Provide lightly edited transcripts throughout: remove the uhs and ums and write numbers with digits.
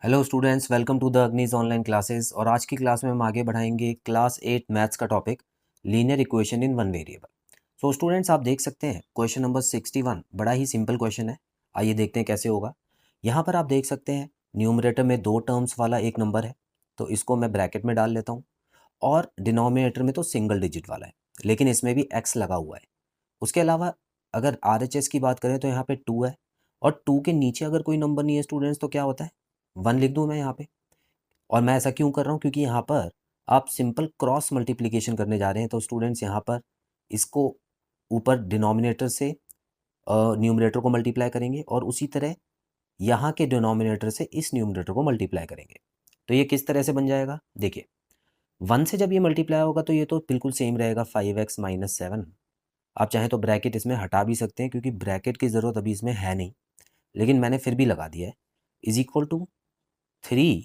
Hello students, welcome to the अग्निज online classes. और आज की क्लास में हम आगे बढ़ाएंगे क्लास 8 मैथ्स का topic linear equation in one variable. So students, आप देख सकते हैं क्वेश्चन नंबर 61 बड़ा ही सिंपल क्वेश्चन है। आइए देखते हैं कैसे होगा। यहाँ पर आप देख सकते हैं न्यूमरेटर में दो टर्म्स वाला एक नंबर है, तो इसको मैं ब्रैकेट में डाल लेता हूँ। और डिनोमिनेटर में तो सिंगल डिजिट वाला है, लेकिन इसमें भी एक्स लगा हुआ है। उसके अलावा अगर RHS की बात करें तो यहाँ पे 2 है, और 2 के नीचे अगर कोई नंबर नहीं है स्टूडेंट्स तो क्या होता है, 1 लिख दूँ मैं यहाँ पे। और मैं ऐसा क्यों कर रहा हूँ, क्योंकि यहाँ पर आप सिंपल क्रॉस मल्टीप्लिकेशन करने जा रहे हैं। तो स्टूडेंट्स यहाँ पर इसको ऊपर डिनोमिनेटर से न्यूमरेटर को मल्टीप्लाई करेंगे, और उसी तरह यहाँ के डिनोमिनेटर से इस न्यूमरेटर को मल्टीप्लाई करेंगे। तो ये किस तरह से बन जाएगा, देखिए 1 से जब ये मल्टीप्लाई होगा तो ये तो बिल्कुल सेम रहेगा, 5x माइनस 7। आप चाहें तो ब्रैकेट इसमें हटा भी सकते हैं, क्योंकि ब्रैकेट की ज़रूरत अभी इसमें है नहीं, लेकिन मैंने फिर भी लगा दिया है। इज इक्वल टू 3,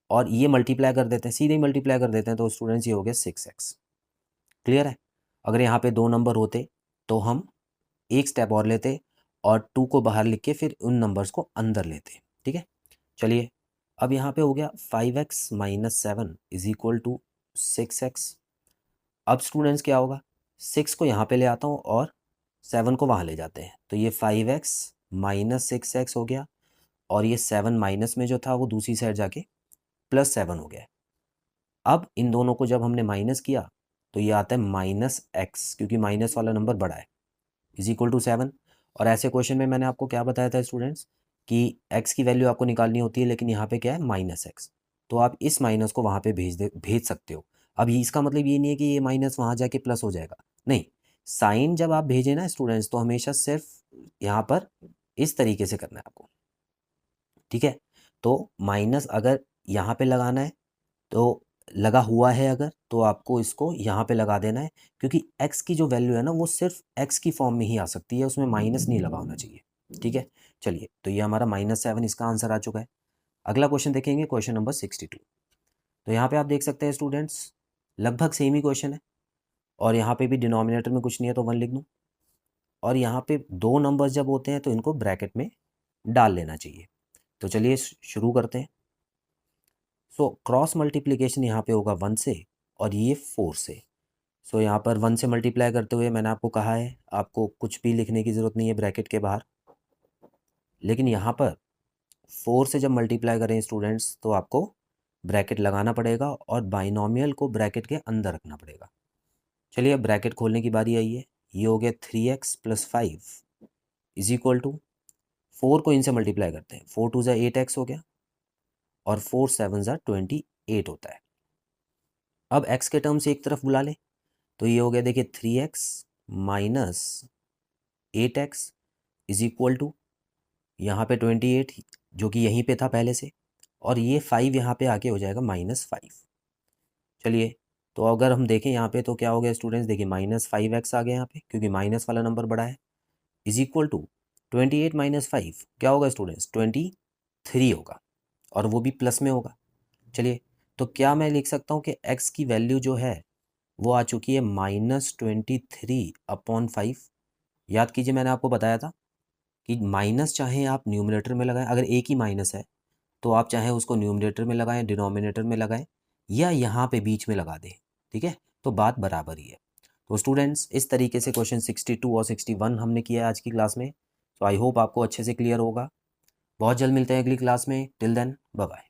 और ये मल्टीप्लाई कर देते हैं, सीधे ही मल्टीप्लाई कर देते हैं, तो स्टूडेंट्स ये हो गया 6x। क्लियर है। अगर यहाँ पे दो नंबर होते तो हम एक स्टेप और लेते और 2 को बाहर लिख के फिर उन नंबर्स को अंदर लेते। ठीक है, चलिए अब यहाँ पे हो गया 5x minus 7 is equal to 6x। अब स्टूडेंट्स क्या होगा, 6 को यहाँ पे ले आता हूँ और 7 को वहाँ ले जाते हैं, तो ये 5x माइनस 6x हो गया, और ये 7 माइनस में जो था वो दूसरी साइड जाके प्लस 7 हो गया। अब इन दोनों को जब हमने माइनस किया तो ये आता है माइनस एक्स, क्योंकि माइनस वाला नंबर बड़ा है, इज इक्वल टू 7। और ऐसे क्वेश्चन में मैंने आपको क्या बताया था स्टूडेंट्स, कि x की वैल्यू आपको निकालनी होती है, लेकिन यहाँ पे क्या है माइनस एक्स, तो आप इस माइनस को वहाँ पे भेज सकते हो। अब इसका मतलब ये नहीं है कि ये माइनस वहाँ जाके प्लस हो जाएगा, नहीं। साइन जब आप भेजें ना स्टूडेंट्स, तो हमेशा सिर्फ यहाँ पर इस तरीके से करना है आपको। ठीक है, तो माइनस अगर यहाँ पे लगाना है तो लगा हुआ है, अगर तो आपको इसको यहाँ पे लगा देना है, क्योंकि x की जो वैल्यू है ना वो सिर्फ x की फॉर्म में ही आ सकती है, उसमें माइनस नहीं लगा होना चाहिए। ठीक है, चलिए तो ये हमारा -7 इसका आंसर आ चुका है। अगला क्वेश्चन देखेंगे, क्वेश्चन नंबर 62। तो यहाँ पे आप देख सकते हैं स्टूडेंट्स लगभग सेम ही क्वेश्चन है, और यहाँ पे भी डिनोमिनेटर में कुछ नहीं है तो 1 लिख दूँ, और यहाँ पे दो नंबर्स जब होते हैं तो इनको ब्रैकेट में डाल लेना चाहिए। तो चलिए शुरू करते हैं। सो क्रॉस मल्टीप्लिकेशन यहाँ पे होगा 1 से, और ये 4 से। सो यहाँ पर 1 से मल्टीप्लाई करते हुए मैंने आपको कहा है आपको कुछ भी लिखने की ज़रूरत नहीं है ब्रैकेट के बाहर, लेकिन यहाँ पर 4 से जब मल्टीप्लाई करें स्टूडेंट्स तो आपको ब्रैकेट लगाना पड़ेगा, और बाइनोमियल को ब्रैकेट के अंदर रखना पड़ेगा। चलिए अब ब्रैकेट खोलने की बारी आई है। ये हो गया 3x plus 5 is equal to 4 को इनसे मल्टीप्लाई करते हैं, 4 2 ज़ा 8x हो गया, और 4 7 ज़ा 28 होता है। अब x के टर्म्स एक तरफ बुला लें, तो ये हो गया देखिए 3x minus 8x is equal to यहाँ पे 28 जो कि यहीं पे था पहले से, और ये 5 यहाँ पे आके हो जाएगा -5। चलिए तो अगर हम देखें यहाँ पे तो क्या हो गया स्टूडेंट्स, देखिए -5x आ गया यहाँ पे, क्योंकि माइनस वाला नंबर बड़ा है, इज इक्वल टू 28 माइनस 5 क्या होगा स्टूडेंट्स, 23 होगा, और वो भी प्लस में होगा। चलिए तो क्या मैं लिख सकता हूँ कि x की वैल्यू जो है वो आ चुकी है -23/5। याद कीजिए मैंने आपको बताया था कि माइनस चाहे आप न्यूमरेटर में लगाएं, अगर एक ही माइनस है तो आप चाहे उसको न्यूमरेटर में लगाएं, डिनोमिनेटर में लगाएं, या यहाँ पे बीच में लगा दें। ठीक है, तो बात बराबर ही है। तो स्टूडेंट्स इस तरीके से क्वेश्चन 62 और 61 हमने किया है आज की क्लास में। तो आई होप आपको अच्छे से क्लियर होगा। बहुत जल्द मिलते हैं अगली क्लास में। Till then bye bye.